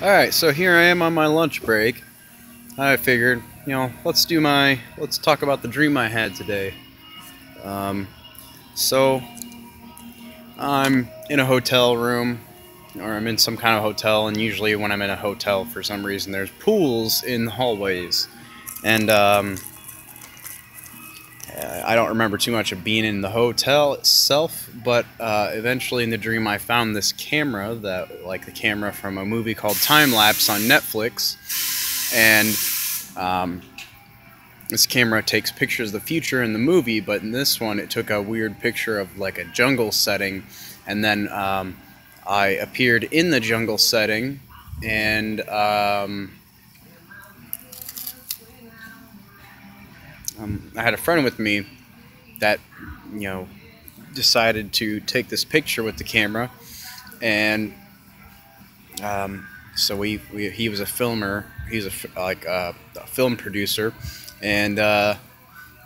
Alright, so here I am on my lunch break. I figured, let's talk about the dream I had today. So I'm in a hotel room, or I'm in some kind of hotel, and usually when I'm in a hotel, for some reason, there's pools in the hallways. And I don't remember too much of being in the hotel itself, but eventually in the dream I found this camera, like the camera from a movie called Time Lapse on Netflix, and this camera takes pictures of the future in the movie, but in this one it took a weird picture of like a jungle setting, and then I appeared in the jungle setting, and I had a friend with me that, decided to take this picture with the camera, and so he was a filmer. He's a film producer, and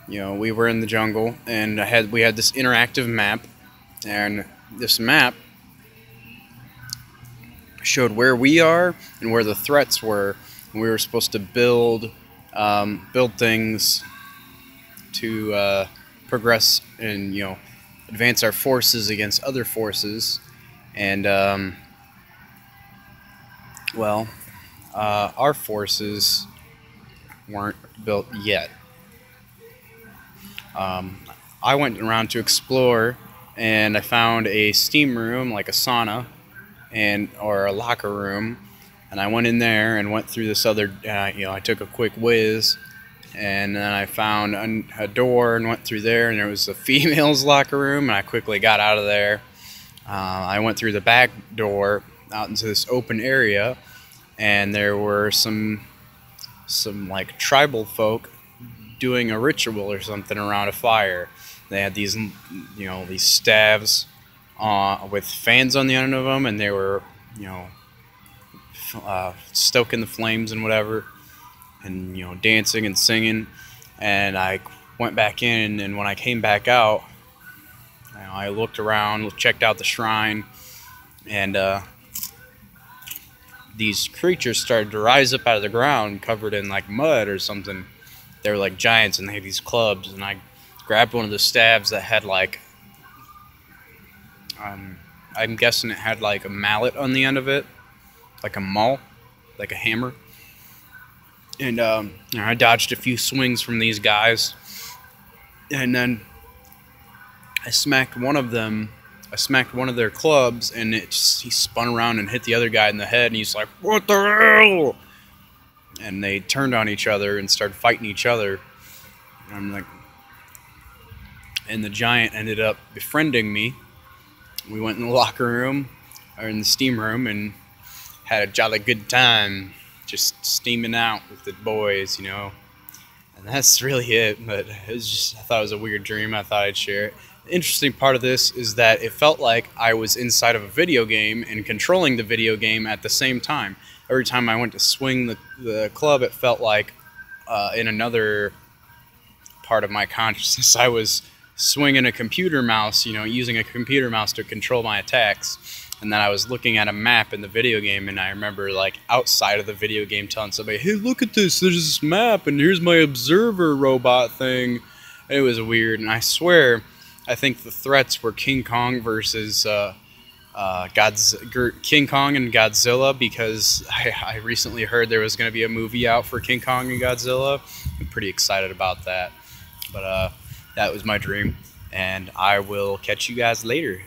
we were in the jungle, and we had this interactive map, and this map showed where we are and where the threats were, and we were supposed to build things to progress and advance our forces against other forces. And our forces weren't built yet. I went around to explore, and I found a steam room, like a sauna, or a locker room, and I went in there and went through this other. I took a quick whiz, and then I found a door and went through there, and there was a female's locker room, and I quickly got out of there. I went through the back door out into this open area, and there were some like tribal folk doing a ritual or something around a fire. They had these these staves with fans on the end of them, and they were stoking the flames and whatever, and dancing and singing. And I went back in, and when I came back out, I looked around, checked out the shrine, and these creatures started to rise up out of the ground covered in like mud or something. They were like giants, and they had these clubs, and I grabbed one of the staves that had like I'm guessing it had like a mallet on the end of it, like a maul, like a hammer. And I dodged a few swings from these guys, and then I smacked one of them. I smacked one of their clubs, and he spun around and hit the other guy in the head, and he's like, "What the hell?" And they turned on each other and started fighting each other. And I'm like, and the giant ended up befriending me. We went in the locker room, or in the steam room, and had a jolly good time, just steaming out with the boys, And that's really it. But it was I thought it was a weird dream. I thought I'd share it. The interesting part of this is that it felt like I was inside of a video game and controlling the video game at the same time. Every time I went to swing the club, it felt like in another part of my consciousness, I was swinging a computer mouse, using a computer mouse to control my attacks. And then I was looking at a map in the video game, and I remember like outside of the video game telling somebody, "Hey, look at this, there's this map, and here's my observer robot thing." And it was weird, and I swear, I think the threats were King Kong versus King Kong and Godzilla, because I recently heard there was going to be a movie out for King Kong and Godzilla. I'm pretty excited about that. But that was my dream, and I will catch you guys later.